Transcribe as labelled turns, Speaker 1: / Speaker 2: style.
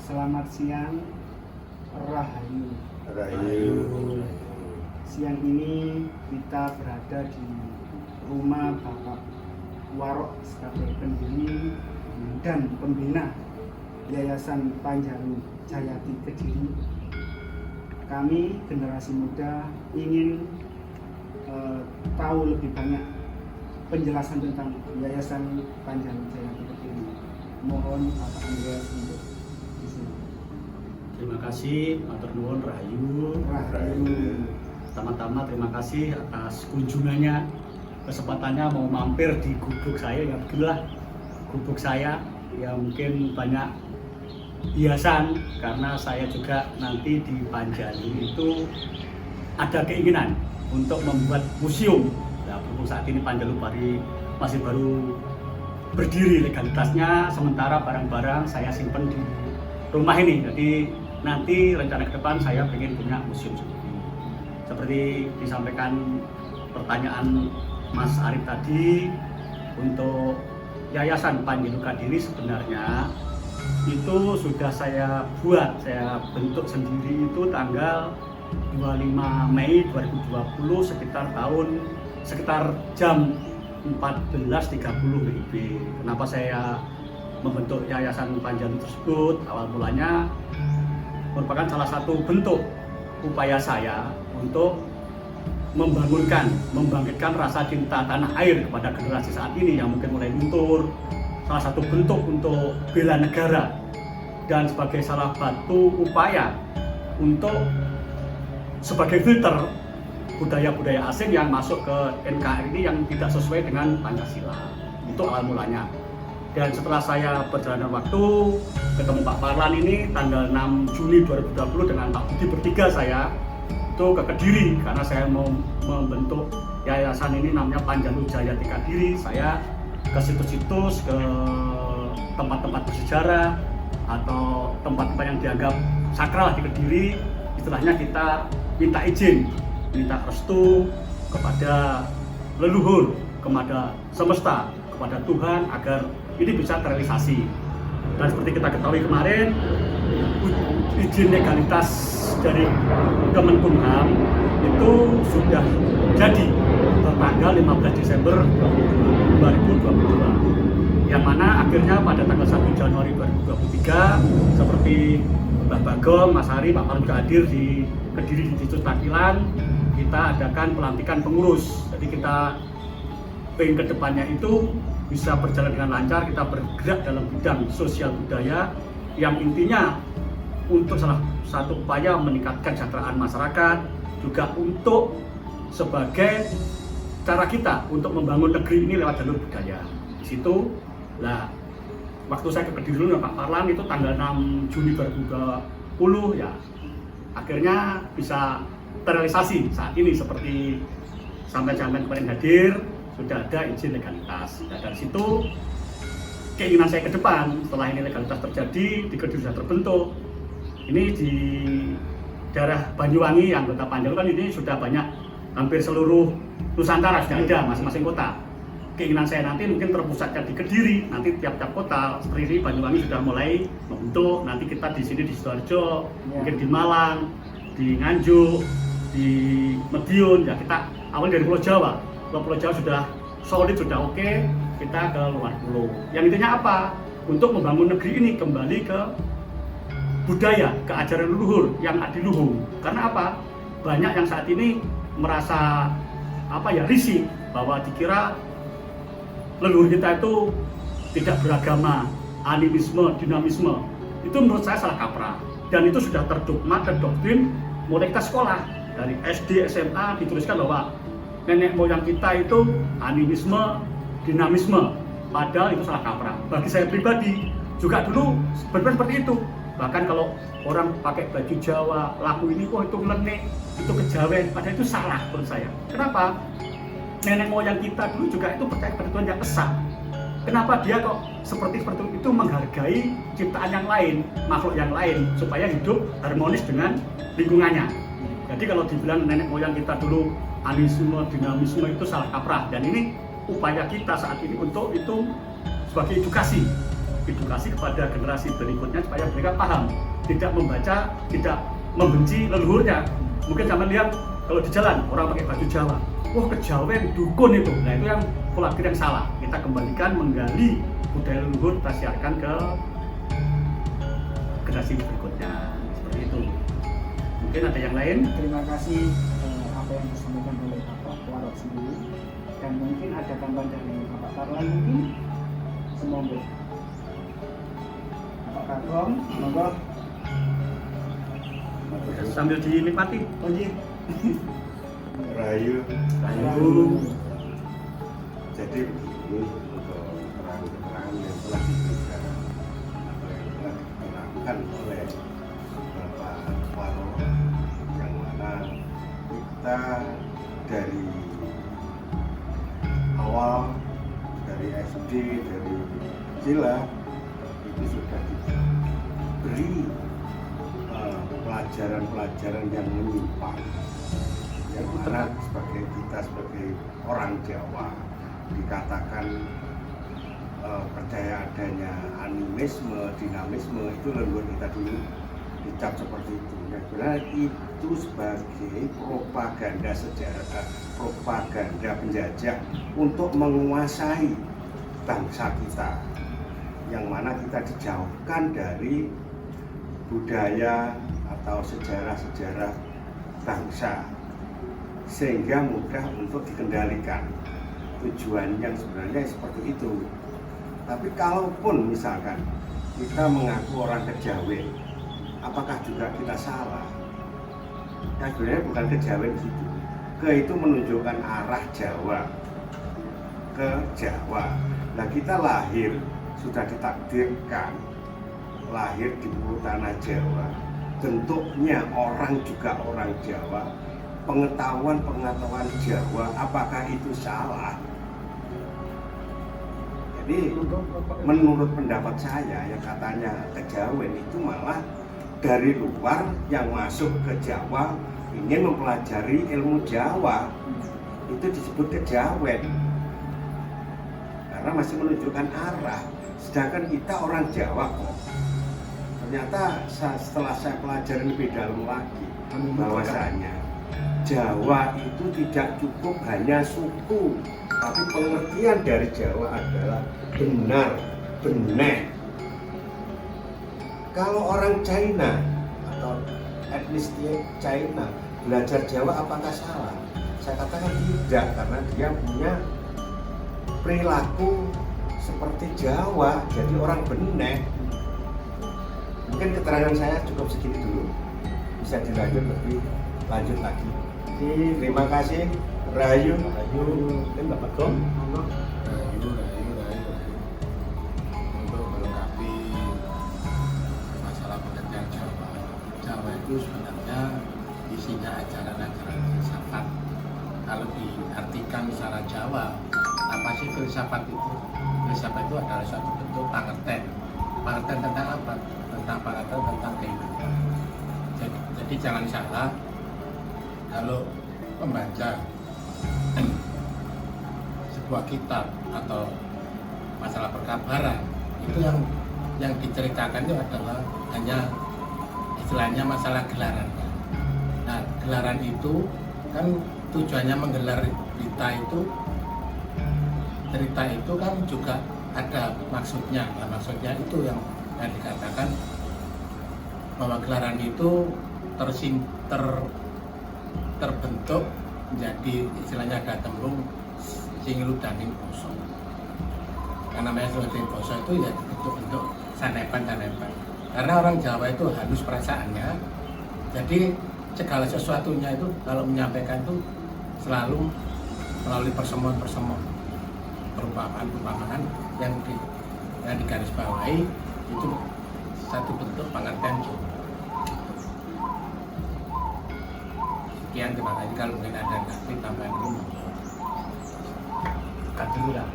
Speaker 1: Selamat siang, Rahayu.
Speaker 2: Rahayu.
Speaker 1: Siang ini kita berada di rumah Bapak Warok sebagai pendiri dan pembina Yayasan Panjalu Jayati Kediri. Kami generasi muda ingin tahu lebih banyak penjelasan tentang Yayasan Panjalu Jayati Kediri. Mohon Bapak Andreas untuk di sini.
Speaker 3: Terima kasih, matur nuwun Rahayu. Pertama-tama terima kasih atas kunjungannya, kesempatannya mau mampir di gubuk saya. Ya beginilah gubuk saya, ya mungkin banyak hiasan karena saya juga nanti di Panjalu itu ada keinginan untuk membuat museum. Nah, berhubung saat ini Panjalu masih baru berdiri legalitasnya, sementara barang-barang saya simpen di rumah ini. Jadi nanti rencana ke depan saya ingin punya museum seperti disampaikan pertanyaan Mas Arif tadi. Untuk Yayasan Panjalu Kediri sebenarnya itu sudah saya buat, saya bentuk sendiri itu tanggal 25 Mei 2020 sekitar jam 14.30 WIB. Kenapa saya membentuk Yayasan Panjalu tersebut? Awal mulanya merupakan salah satu bentuk upaya saya untuk membangkitkan rasa cinta tanah air kepada generasi saat ini yang mungkin mulai luntur. Salah satu bentuk untuk bela negara dan sebagai salah satu upaya untuk sebagai filter budaya-budaya asing yang masuk ke NKRI yang tidak sesuai dengan Pancasila. Itu awal mulanya. Dan setelah saya perjalanan waktu ketemu Pak Parlan ini tanggal 6 Juni 2020 dengan Pak Budi bertiga saya itu ke Kediri karena saya mau membentuk yayasan ini namanya Panjalu Jayati Kediri. Saya ke situs-situs, ke tempat-tempat bersejarah atau tempat-tempat yang dianggap sakral di Kediri. Istilahnya kita minta izin, minta restu kepada leluhur, kepada semesta, kepada Tuhan agar ini bisa terrealisasi. Dan seperti kita ketahui kemarin, izin legalitas dari Kemenkumham itu sudah jadi tertanggal 15 Desember 2022, yang mana akhirnya pada tanggal 1 Januari 2023 seperti Mbah Bagong, Mas Hari, Pak Parlan juga hadir di Kediri di Situs Takilan, kita adakan pelantikan pengurus. Jadi kita ingin kedepannya itu bisa berjalan dengan lancar, kita bergerak dalam bidang sosial budaya yang intinya untuk salah satu upaya meningkatkan kesejahteraan masyarakat, juga untuk sebagai cara kita untuk membangun negeri ini lewat jalur budaya. Di situ, nah, waktu saya ke Kediri dulu dengan Pak Parlan itu tanggal 6 Juni 2020 ya, akhirnya bisa terrealisasi saat ini seperti sampai-sampai kemarin hadir sudah ada izin legalitas. Nah, dari situ keinginan saya ke depan setelah ini legalitas terjadi di Kediri sudah terbentuk. Ini di daerah Banyuwangi yang kota Panjalu kan ini sudah banyak, hampir seluruh Nusantara sudah ada masing-masing kota. Keinginan saya nanti mungkin terpusatnya di Kediri, nanti tiap-tiap kota seperti ini Banyuwangi sudah mulai membentuk. Nanti kita di sini di Sidoarjo, mungkin di Malang, di Nganjuk, di Madiun, ya kita awal dari Pulau Jawa. Kalau Pulau Jawa sudah solid, sudah oke, kita ke luar pulau. Yang intinya apa? Untuk membangun negeri ini kembali ke budaya, ke ajaran leluhur yang adiluhung. Karena apa? Banyak yang saat ini merasa risih bahwa dikira leluhur kita itu tidak beragama, animisme, dinamisme. Itu menurut saya salah kaprah. Dan itu sudah terdogma, terdoktrin mulai kita sekolah. Dari SD, SMA dituliskan bahwa nenek moyang kita itu animisme, dinamisme. Padahal itu salah kaprah. Bagi saya pribadi juga dulu benar seperti itu. Bahkan kalau orang pakai baju Jawa, laku ini itu lenek, itu kejawen, padahal itu salah menurut saya. Kenapa? Nenek moyang kita dulu juga itu percaya pada Tuhan yang esa. Kenapa dia kok seperti itu menghargai ciptaan yang lain, makhluk yang lain, supaya hidup harmonis dengan lingkungannya. Jadi kalau dibilang nenek moyang kita dulu animisme, dinamisme itu salah kaprah. Dan ini upaya kita saat ini untuk itu sebagai edukasi edukasi kepada generasi berikutnya supaya mereka paham, tidak membaca, tidak membenci leluhurnya. Mungkin zaman lihat kalau di jalan orang pakai baju Jawa, wah kejawen dukun itu. Nah itu yang pola pikir yang salah. Kita kembalikan, menggali budaya leluhur, kita siarkan ke generasi berikutnya. Seperti itu. Mungkin ada yang lain?
Speaker 1: Terima kasih apa yang disampaikan oleh Bapak Warok sendiri, dan mungkin ada tambahan dari Bapak Tarlan mungkin. Semoga Bapak Kagom, semoga
Speaker 3: Sambil dinikmati.
Speaker 1: oh iya.
Speaker 2: Rahayu.
Speaker 3: Ayo.
Speaker 2: Jadi begini, untuk keterangan-keterangan yang telah diberikan atau yang telah dilakukan oleh Bapak Warok, yang mana kita dari awal, dari SD, dari Cila itu sudah diberi pelajaran-pelajaran yang menyimpang, yang mana kita sebagai orang Jawa dikatakan percaya adanya animisme, dinamisme, itu leluhur kita dulu dicap seperti itu. Nah, sebenarnya itu sebagai propaganda sejarah, propaganda penjajah untuk menguasai bangsa kita, yang mana kita dijauhkan dari budaya atau sejarah-sejarah bangsa, sehingga mudah untuk dikendalikan. Tujuan yang sebenarnya seperti itu. Tapi kalaupun misalkan kita mengaku orang kejawen, apakah juga kita salah? Nah, sebenarnya bukan kejawen itu. Ke itu menunjukkan arah Jawa, ke Jawa. Nah, kita lahir sudah ditakdirkan lahir di bumi tanah Jawa, bentuknya orang juga orang Jawa, pengetahuan Jawa, apakah itu salah? Jadi menurut pendapat saya yang katanya kejawen itu malah dari luar yang masuk ke Jawa ingin mempelajari ilmu Jawa, itu disebut kejawen karena masih menunjukkan arah. Sedangkan kita orang Jawa kok. Ternyata setelah saya pelajari lebih dalam lagi bahwasanya Jawa itu tidak cukup hanya suku, tapi pengertian dari Jawa adalah benar, benar. Kalau orang China atau etnis China belajar Jawa, apakah salah? Saya katakan tidak, karena dia punya perilaku seperti Jawa, jadi orang benar. Mungkin keterangan saya cukup segini dulu, bisa dilanjut lebih lanjut lagi. Terima kasih. Rahayu.
Speaker 3: Mungkin Bapak Gom.
Speaker 4: Rahayu. Untuk melengkapi masalah pengertian Jawa. Jawa itu sebenarnya isinya ajaran-ajaran filsafat. Kalau diartikan secara Jawa, apa sih filsafat itu? Filsafat itu adalah suatu bentuk pengertian. Pengertian tentang apa? Tentang kehidupan. Jadi jangan salah, kalau membaca sebuah kitab atau masalah perkabaran, itu yang diceritakan itu adalah hanya istilahnya masalah gelaran. Nah, gelaran itu kan tujuannya menggelar cerita itu kan juga ada maksudnya. Nah, maksudnya itu yang dikatakan bahwa gelaran itu terbentuk menjadi istilahnya ada tembung singiludaning basa. Karena namanya singiludaning basa itu ya bentuk-bentuk sanepan. Karena orang Jawa itu halus perasaannya, jadi segala sesuatunya itu kalau menyampaikan itu selalu melalui persemuan-persemuan, perumpamaan yang digarisbawahi itu satu bentuk pengertian Jawa. Sekian, terima kasih. Kalau mungkin ada tambahan dulu.
Speaker 3: Kan dulu lah.